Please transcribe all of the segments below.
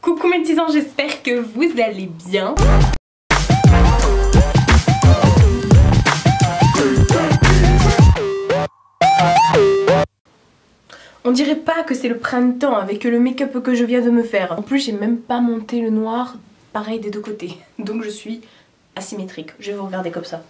Coucou mes petits anges, j'espère que vous allez bien. On dirait pas que c'est le printemps avec le make-up que je viens de me faire. En plus j'ai même pas monté le noir, pareil des deux côtés. Donc je suis asymétrique, je vais vous regarder comme ça.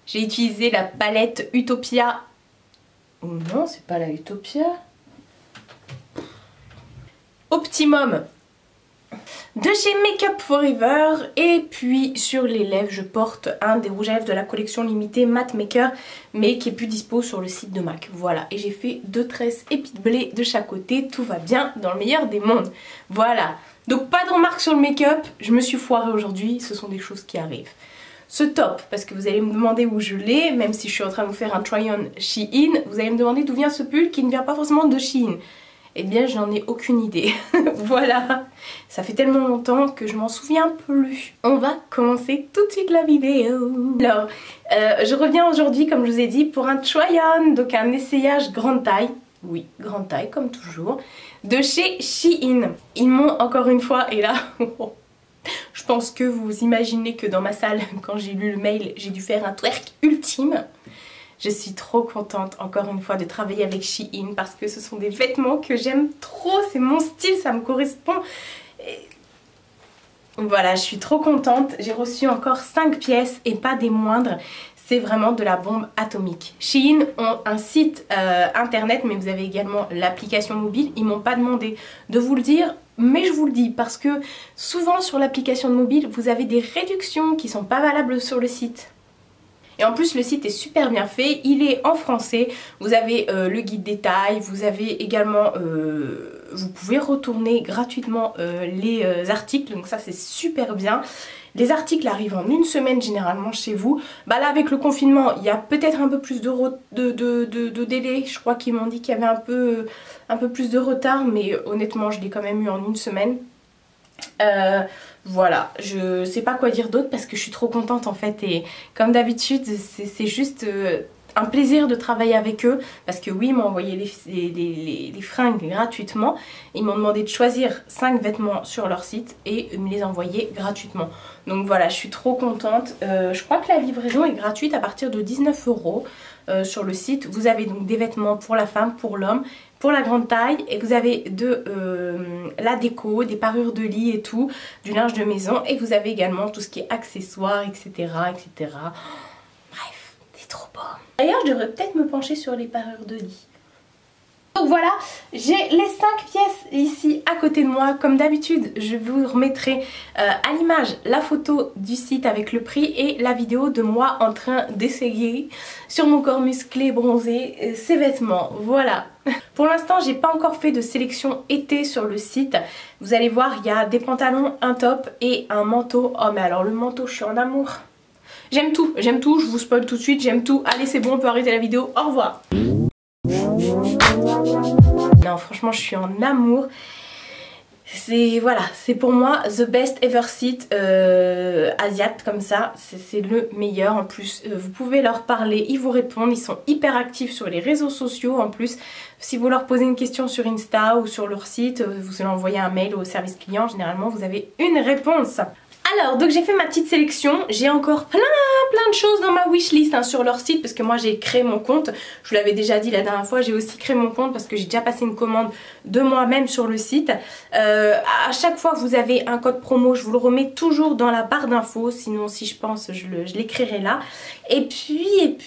J'ai utilisé la palette Utopia. Oh non, c'est pas la Utopia. Optimum de chez Makeup Forever. Et puis sur les lèvres je porte un des rouges à lèvres de la collection limitée Matte Maker, mais qui est plus dispo sur le site de MAC. Voilà, et j'ai fait 2 tresses épis de blé de chaque côté, tout va bien dans le meilleur des mondes. Voilà, donc pas de remarques sur le make-up, je me suis foirée aujourd'hui, ce sont des choses qui arrivent. Ce top, parce que vous allez me demander où je l'ai, même si je suis en train de vous faire un try-on Shein, vous allez me demander d'où vient ce pull qui ne vient pas forcément de Shein. Eh bien j'en ai aucune idée. Voilà, ça fait tellement longtemps que je m'en souviens plus. On va commencer tout de suite la vidéo. Alors, je reviens aujourd'hui comme je vous ai dit pour un try-on, donc un essayage grande taille. Oui, grande taille comme toujours, de chez Shein. Ils m'ont encore une fois, et là, je pense que vous imaginez que dans ma salle, quand j'ai lu le mail, j'ai dû faire un twerk ultime. Je suis trop contente encore une fois de travailler avec Shein parce que ce sont des vêtements que j'aime trop, c'est mon style, ça me correspond. Et voilà, je suis trop contente, j'ai reçu encore 5 pièces et pas des moindres. C'est vraiment de la bombe atomique. Shein ont un site internet, mais vous avez également l'application mobile. Ils m'ont pas demandé de vous le dire, mais je vous le dis parce que souvent sur l'application mobile, vous avez des réductions qui sont pas valables sur le site. Et en plus le site est super bien fait, il est en français, vous avez le guide détail, vous avez également, vous pouvez retourner gratuitement les articles, donc ça c'est super bien. Les articles arrivent en une semaine généralement chez vous. Bah là avec le confinement il y a peut-être un peu plus de délai, je crois qu'ils m'ont dit qu'il y avait un peu plus de retard, mais honnêtement je l'ai quand même eu en une semaine. Voilà, je sais pas quoi dire d'autre parce que je suis trop contente en fait, et comme d'habitude c'est juste un plaisir de travailler avec eux parce que oui, ils m'ont envoyé les fringues gratuitement, ils m'ont demandé de choisir 5 vêtements sur leur site et me les envoyer gratuitement. Donc voilà, je suis trop contente. Je crois que la livraison est gratuite à partir de 19 € sur le site. Vous avez donc des vêtements pour la femme, pour l'homme, pour la grande taille, et vous avez de la déco, des parures de lit et tout, du linge de maison, et vous avez également tout ce qui est accessoires, etc. etc. Bref, c'est trop beau. D'ailleurs, je devrais peut-être me pencher sur les parures de lit. Donc voilà, j'ai les 5 pièces ici à côté de moi. Comme d'habitude, je vous remettrai à l'image la photo du site avec le prix et la vidéo de moi en train d'essayer sur mon corps musclé bronzé ces vêtements. Voilà. Pour l'instant, j'ai pas encore fait de sélection été sur le site. Vous allez voir, il y a des pantalons, un top et un manteau. Oh mais alors le manteau, je suis en amour. J'aime tout, je vous spoil tout de suite, j'aime tout. Allez, c'est bon, on peut arrêter la vidéo. Au revoir. Non, franchement, je suis en amour. Voilà, c'est pour moi the best ever site asiat comme ça, c'est le meilleur. En plus vous pouvez leur parler, ils vous répondent, ils sont hyper actifs sur les réseaux sociaux. En plus si vous leur posez une question sur Insta ou sur leur site, vous allez envoyer un mail au service client, généralement vous avez une réponse. Alors, donc j'ai fait ma petite sélection, j'ai encore plein de choses dans ma wishlist hein, sur leur site parce que moi j'ai créé mon compte. Je vous l'avais déjà dit la dernière fois, j'ai aussi créé mon compte parce que j'ai déjà passé une commande de moi-même sur le site. À chaque fois vous avez un code promo, je vous le remets toujours dans la barre d'infos, sinon si je pense je l'écrirai là. Et puis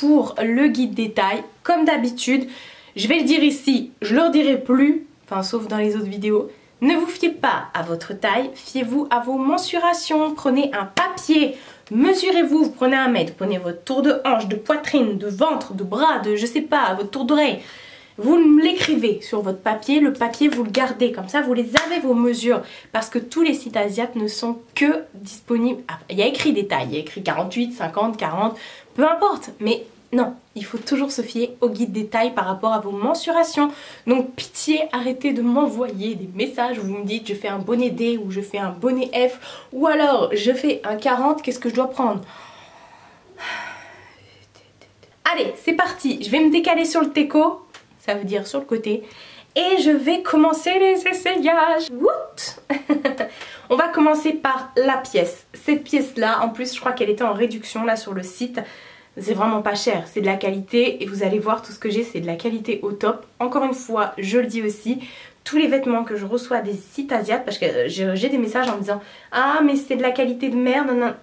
pour le guide détail, comme d'habitude, je vais le dire ici, je le redirai plus, enfin sauf dans les autres vidéos. Ne vous fiez pas à votre taille, fiez-vous à vos mensurations. Prenez un papier, mesurez-vous, vous prenez 1 mètre, prenez votre tour de hanche, de poitrine, de ventre, de bras, de je sais pas, votre tour d'oreille. Vous l'écrivez sur votre papier, le papier vous le gardez, comme ça vous les avez vos mesures. Parce que tous les sites asiatiques ne sont que disponibles, il y a écrit des tailles, il y a écrit 48, 50, 40, peu importe, mais non, il faut toujours se fier au guide détail par rapport à vos mensurations. Donc pitié, arrêtez de m'envoyer des messages où vous me dites je fais un bonnet D ou je fais un bonnet F ou alors je fais un 40, qu'est-ce que je dois prendre? Allez, c'est parti, je vais me décaler sur le teco, ça veut dire sur le côté, et je vais commencer les essayages. On va commencer par la pièce. Cette pièce là, en plus je crois qu'elle était en réduction là sur le site. C'est vraiment pas cher, c'est de la qualité et vous allez voir tout ce que j'ai, c'est de la qualité au top. Encore une fois, je le dis aussi, tous les vêtements que je reçois des sites asiatiques, parce que j'ai des messages en me disant « Ah mais c'est de la qualité de merde, non. »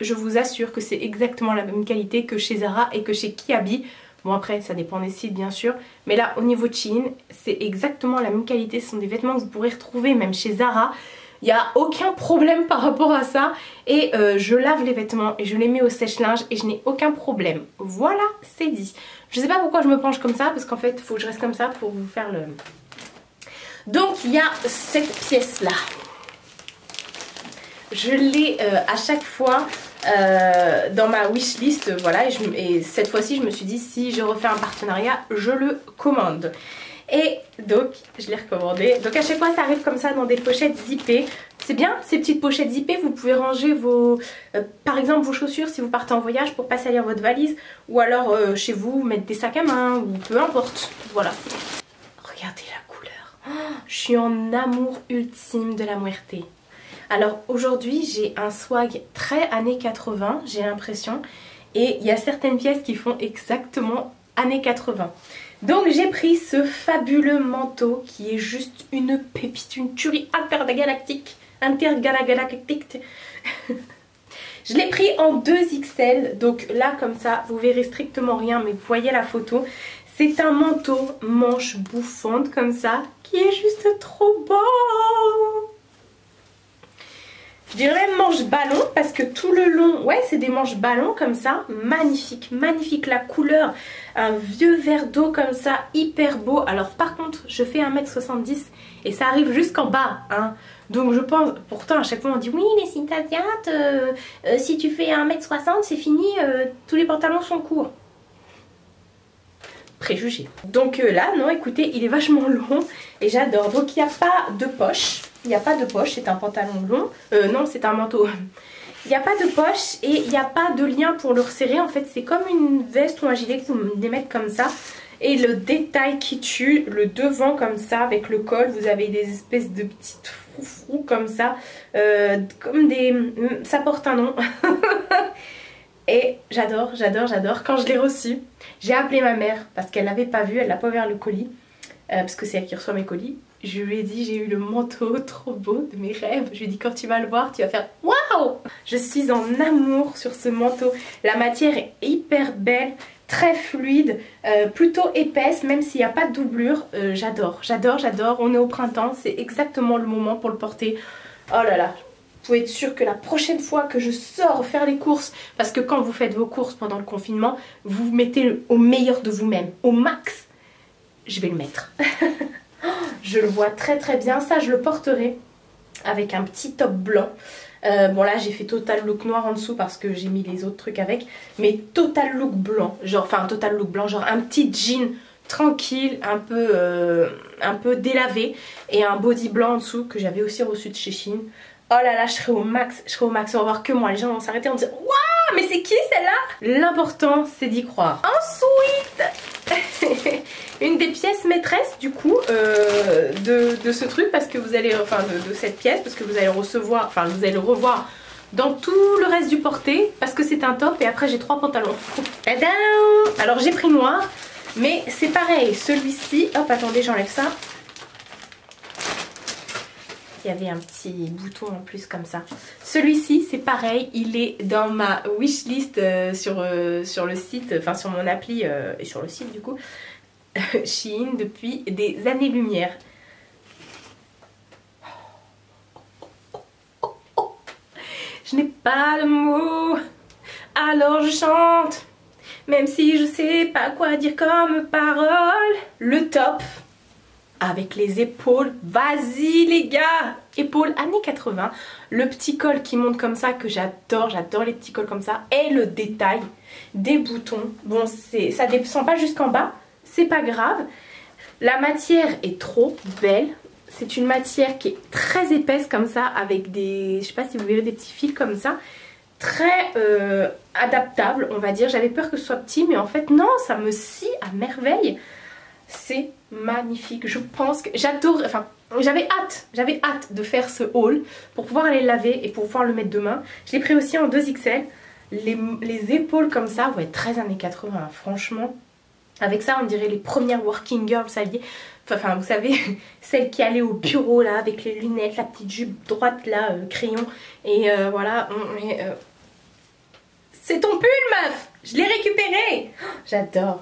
Je vous assure que c'est exactement la même qualité que chez Zara et que chez Kiabi. Bon après ça dépend des sites bien sûr, mais là au niveau de Shein, c'est exactement la même qualité, ce sont des vêtements que vous pourrez retrouver même chez Zara. Il n'y a aucun problème par rapport à ça et je lave les vêtements et je les mets au sèche-linge et je n'ai aucun problème. Voilà, c'est dit. Je sais pas pourquoi je me penche comme ça parce qu'en fait il faut que je reste comme ça pour vous faire le... Donc il y a cette pièce là. Je l'ai à chaque fois dans ma wishlist, voilà, et cette fois-ci je me suis dit si je refais un partenariat, je le commande. Et donc je l'ai recommandé. Donc à chaque fois ça arrive comme ça dans des pochettes zippées. C'est bien ces petites pochettes zippées, vous pouvez ranger vos par exemple vos chaussures si vous partez en voyage pour pas salir votre valise. Ou alors chez vous mettre des sacs à main ou peu importe. Voilà. Regardez la couleur. Oh, je suis en amour ultime de la Muerte. Alors aujourd'hui j'ai un swag très années 80 j'ai l'impression. Et il y a certaines pièces qui font exactement années 80. Donc j'ai pris ce fabuleux manteau qui est juste une pépite, une tuerie intergalactique. Je l'ai pris en 2XL, donc là comme ça vous verrez strictement rien mais vous voyez la photo. C'est un manteau manche bouffante comme ça qui est juste trop beau. Je dirais même manche ballon parce que tout le long, ouais c'est des manches ballon comme ça, magnifique, magnifique la couleur, un vieux verre d'eau comme ça, hyper beau. Alors par contre je fais 1m70 et ça arrive jusqu'en bas, hein. Donc je pense, pourtant à chaque fois on dit oui les sites asiates, si tu fais 1m60 c'est fini, tous les pantalons sont courts. Préjugé. Donc là non écoutez il est vachement long et j'adore. Donc il n'y a pas de poche. Il n'y a pas de poche, c'est un pantalon long. Non, c'est un manteau. Il n'y a pas de poche et il n'y a pas de lien pour le resserrer. En fait, c'est comme une veste ou un gilet que vous les mettez comme ça. Et le détail qui tue, le devant comme ça, avec le col, vous avez des espèces de petites froufrous comme ça. Comme des... Ça porte un nom. Et j'adore, j'adore, j'adore. Quand je l'ai reçu, j'ai appelé ma mère parce qu'elle l'avait pas vu, elle n'a pas ouvert le colis. Parce que c'est elle qui reçoit mes colis. Je lui ai dit j'ai eu le manteau trop beau de mes rêves. Je lui ai dit quand tu vas le voir tu vas faire waouh. Je suis en amour sur ce manteau. La matière est hyper belle, très fluide, plutôt épaisse même s'il n'y a pas de doublure. J'adore, j'adore, j'adore. On est au printemps, c'est exactement le moment pour le porter. Oh là là. Vous pouvez être sûr que la prochaine fois que je sors faire les courses, parce que quand vous faites vos courses pendant le confinement, vous vous mettez au meilleur de vous-même, au max. Je vais le mettre. Je le vois très très bien. Ça je le porterai avec un petit top blanc. Bon là j'ai fait total look noir en dessous parce que j'ai mis les autres trucs avec. Mais total look blanc. Genre, enfin total look blanc. Genre un petit jean tranquille, un peu délavé. Et un body blanc en dessous que j'avais aussi reçu de chez Shein. Oh là là, je serai au max, je serai au max. On va voir que moi. Les gens vont s'arrêter en disant waouh, mais c'est qui celle-là? L'important c'est d'y croire. Ensuite une des pièces maîtresses du coup de ce truc parce que vous allez, enfin de cette pièce parce que vous allez recevoir, enfin vous allez le revoir dans tout le reste du porté parce que c'est un top et après j'ai 3 pantalons. Tadam! Alors j'ai pris noir mais c'est pareil, celui-ci, hop attendez j'enlève ça. Il y avait un petit bouton en plus comme ça. Celui-ci c'est pareil, il est dans ma wishlist sur le site, enfin sur mon appli et sur le site du coup. Shein depuis des années-lumière. Je n'ai pas de mots, alors je chante, même si je sais pas quoi dire comme parole. Le top avec les épaules, vas-y les gars, épaules années 80, le petit col qui monte comme ça que j'adore, j'adore les petits cols comme ça, et le détail des boutons. Bon ça descend pas jusqu'en bas, c'est pas grave. La matière est trop belle. C'est une matière qui est très épaisse comme ça avec des, je sais pas si vous verrez des petits fils comme ça. Très adaptable on va dire. J'avais peur que ce soit petit mais en fait non, ça me scie à merveille. C'est magnifique. Je pense que j'adore, enfin j'avais hâte de faire ce haul pour pouvoir aller le laver et pour pouvoir le mettre demain. Je l'ai pris aussi en 2XL. Les épaules comme ça, ouais, 13 années 80, hein, franchement. Avec ça, on dirait les premières working girls, vous saviez. Enfin, vous savez, celles qui allaient au bureau là, avec les lunettes, la petite jupe droite là, crayon. Et voilà, c'est ton pull, meuf! Je l'ai récupéré! J'adore.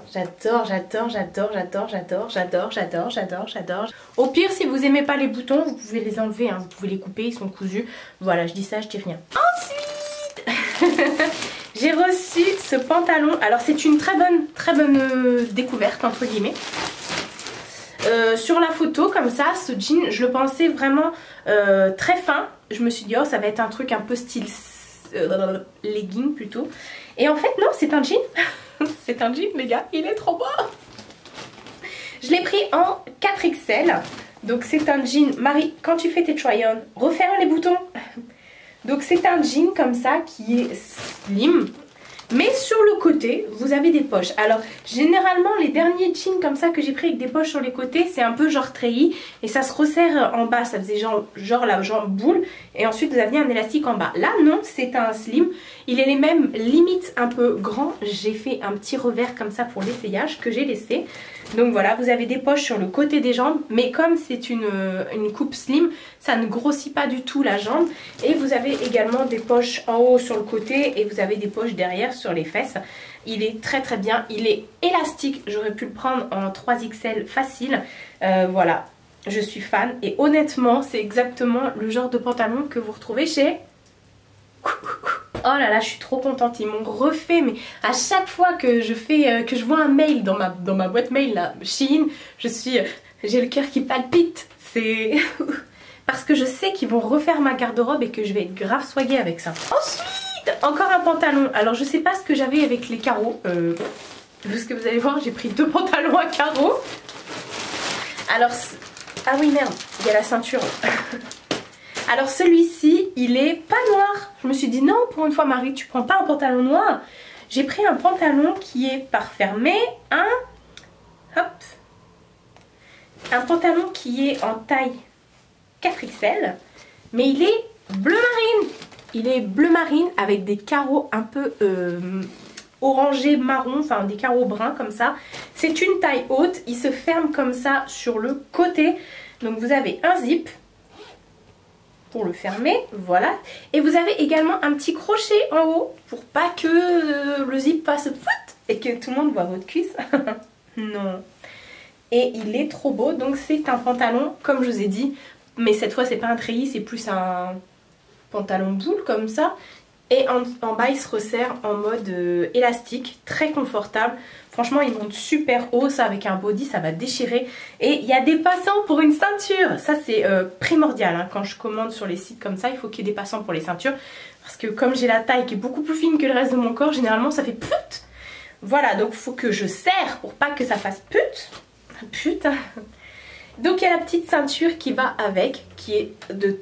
Au pire, si vous aimez pas les boutons, vous pouvez les enlever, hein, vous pouvez les couper, ils sont cousus. Voilà, je dis ça, je dis rien. Ensuite, j'ai reçu ce pantalon. Alors, c'est une très bonne découverte, entre guillemets. Sur la photo, comme ça, ce jean, je le pensais vraiment très fin. Je me suis dit, oh, ça va être un truc un peu style legging plutôt. Et en fait non, c'est un jean. C'est un jean les gars, il est trop beau. Je l'ai pris en 4XL. Donc c'est un jean, Marie, quand tu fais tes try-on, referme les boutons. Donc c'est un jean comme ça qui est slim. Mais sur le côté, vous avez des poches. Alors, généralement, les derniers jeans comme ça que j'ai pris avec des poches sur les côtés, c'est un peu genre treillis. Et ça se resserre en bas, ça faisait genre la jambe boule. Et ensuite, vous aviez un élastique en bas. Là, non, c'est un slim. Il est les mêmes limites un peu grand. J'ai fait un petit revers comme ça pour l'essayage que j'ai laissé. Donc voilà, vous avez des poches sur le côté des jambes. Mais comme c'est une coupe slim, ça ne grossit pas du tout la jambe. Et vous avez également des poches en haut sur le côté. Et vous avez des poches derrière sur les fesses. Il est très bien. Il est élastique. J'aurais pu le prendre en 3XL facile. Voilà, je suis fan. Et honnêtement, c'est exactement le genre de pantalon que vous retrouvez chez... Oh là là, je suis trop contente, ils m'ont refait, mais à chaque fois que je vois un mail dans ma boîte mail là, Shein, j'ai le cœur qui palpite. C'est parce que je sais qu'ils vont refaire ma garde-robe et que je vais être grave soignée avec ça. Ensuite, encore un pantalon. Alors je sais pas ce que j'avais avec les carreaux. Parce que vous allez voir, j'ai pris 2 pantalons à carreaux. Alors, ah oui merde, il y a la ceinture. Alors celui-ci, il est pas noir. Je me suis dit non, pour une fois Marie, tu prends pas un pantalon noir. J'ai pris un pantalon qui est par fermé, un pantalon qui est en taille 4XL, mais il est bleu marine. Il est bleu marine avec des carreaux un peu orangé marron, enfin des carreaux bruns comme ça. C'est une taille haute, il se ferme comme ça sur le côté. Donc vous avez un zip pour le fermer, voilà. Et vous avez également un petit crochet en haut pour pas que le zip fasse foot et que tout le monde voit votre cuisse. Non. Et il est trop beau, donc c'est un pantalon, comme je vous ai dit, mais cette fois c'est pas un treillis, c'est plus un pantalon boule comme ça. Et en bas il se resserre en mode élastique, très confortable. Franchement il monte super haut, ça avec un body ça va déchirer. Et il y a des passants pour une ceinture. Ça c'est primordial hein. Quand je commande sur les sites comme ça, il faut qu'il y ait des passants pour les ceintures. Parce que comme j'ai la taille qui est beaucoup plus fine que le reste de mon corps, généralement ça fait pute. Voilà, donc il faut que je serre pour pas que ça fasse pute. Putain. Donc il y a la petite ceinture qui va avec, qui est de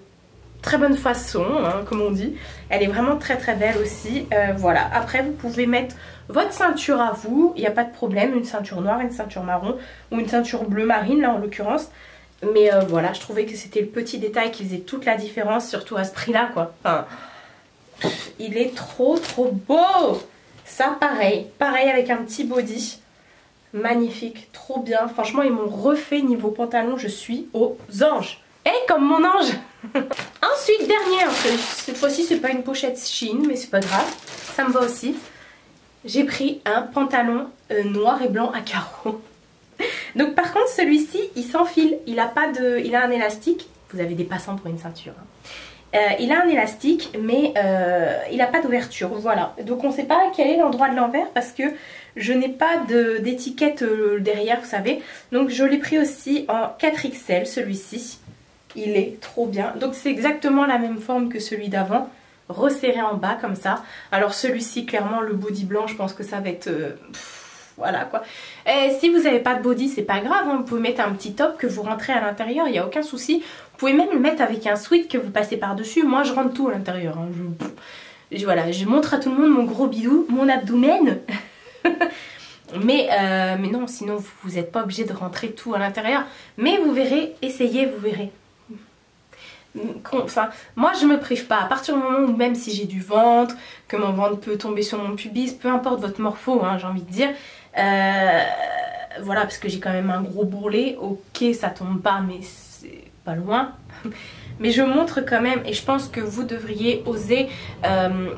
très bonne façon, hein, comme on dit. Elle est vraiment très belle aussi. Voilà, après vous pouvez mettre votre ceinture à vous, il n'y a pas de problème, une ceinture noire, une ceinture marron ou une ceinture bleu marine là en l'occurrence. Mais voilà, je trouvais que c'était le petit détail qui faisait toute la différence, surtout à ce prix là quoi. Enfin, il est trop beau. Ça pareil avec un petit body. Magnifique, trop bien. Franchement ils m'ont refait niveau pantalon, je suis aux anges. Comme mon ange. Ensuite, dernière, cette fois-ci c'est pas une pochette Shein, mais c'est pas grave, ça me va aussi. J'ai pris un pantalon noir et blanc à carreaux. Donc par contre celui-ci il s'enfile, il a un élastique, vous avez des passants pour une ceinture. Hein. Il a un élastique mais il n'a pas d'ouverture, voilà. Donc on ne sait pas quel est l'endroit de l'envers parce que je n'ai pas d'étiquette derrière, vous savez. Donc je l'ai pris aussi en 4XL celui-ci. Il est trop bien. Donc c'est exactement la même forme que celui d'avant. Resserré en bas comme ça. Alors celui-ci clairement le body blanc je pense que ça va être... voilà quoi. Et si vous n'avez pas de body c'est pas grave. Hein. Vous pouvez mettre un petit top que vous rentrez à l'intérieur. Il n'y a aucun souci. Vous pouvez même le mettre avec un sweat que vous passez par dessus. Moi je rentre tout à l'intérieur. Hein. Voilà, je montre à tout le monde mon gros bidou. Mon abdomen. Mais non, sinon vous n'êtes pas obligé de rentrer tout à l'intérieur. Mais vous verrez, essayez, vous verrez. Enfin, moi je me prive pas. À partir du moment où même si j'ai du ventre, que mon ventre peut tomber sur mon pubis, peu importe votre morpho, hein, j'ai envie de dire. Voilà, parce que j'ai quand même un gros bourrelet. Ok, ça tombe pas, mais c'est pas loin. Mais je montre quand même et je pense que vous devriez oser.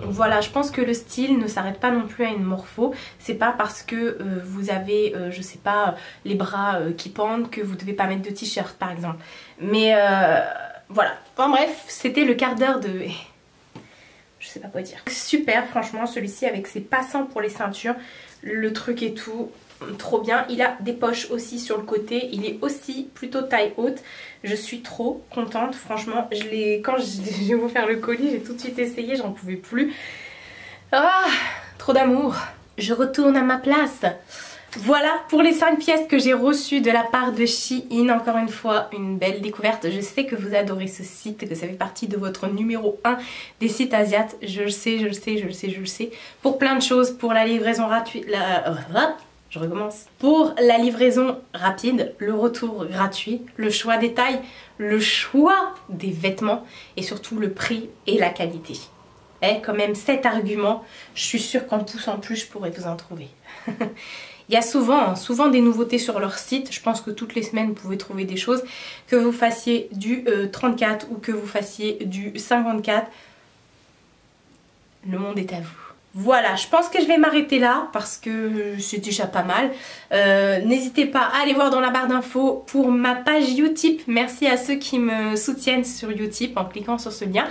Voilà, je pense que le style ne s'arrête pas non plus à une morpho. C'est pas parce que vous avez, je sais pas, les bras qui pendent que vous devez pas mettre de t-shirt par exemple. Mais voilà. Enfin bref, c'était le quart d'heure de... Je sais pas quoi dire. Super franchement celui-ci avec ses passants pour les ceintures. Le truc et tout... Trop bien, il a des poches aussi sur le côté, il est aussi plutôt taille haute. Je suis trop contente, franchement, quand je vais vous faire le colis, j'ai tout de suite essayé, j'en pouvais plus. Ah, trop d'amour. Je retourne à ma place. Voilà pour les 5 pièces que j'ai reçues de la part de Shein. Encore une fois, une belle découverte. Je sais que vous adorez ce site, que ça fait partie de votre numéro 1 des sites asiates. Je le sais, je le sais, je le sais, je le sais. Pour plein de choses, pour la livraison gratuite... Je recommence. Pour la livraison rapide, le retour gratuit, le choix des tailles, le choix des vêtements et surtout le prix et la qualité. Eh, quand même 7 arguments, je suis sûre qu'en plus je pourrais vous en trouver. Il y a souvent des nouveautés sur leur site. Je pense que toutes les semaines vous pouvez trouver des choses. Que vous fassiez du 34 ou que vous fassiez du 54. Le monde est à vous. Voilà, je pense que je vais m'arrêter là parce que c'est déjà pas mal. N'hésitez pas à aller voir dans la barre d'infos pour ma page Utip. Merci à ceux qui me soutiennent sur Utip en cliquant sur ce lien.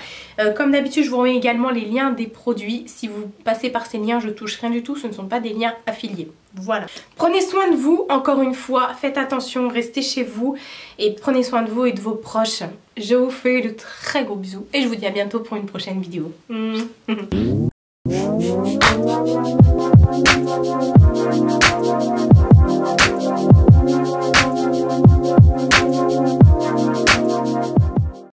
Comme d'habitude, je vous remets également les liens des produits. Si vous passez par ces liens, je touche rien du tout. Ce ne sont pas des liens affiliés. Voilà. Prenez soin de vous, encore une fois. Faites attention, restez chez vous. Et prenez soin de vous et de vos proches. Je vous fais de très gros bisous. Et je vous dis à bientôt pour une prochaine vidéo.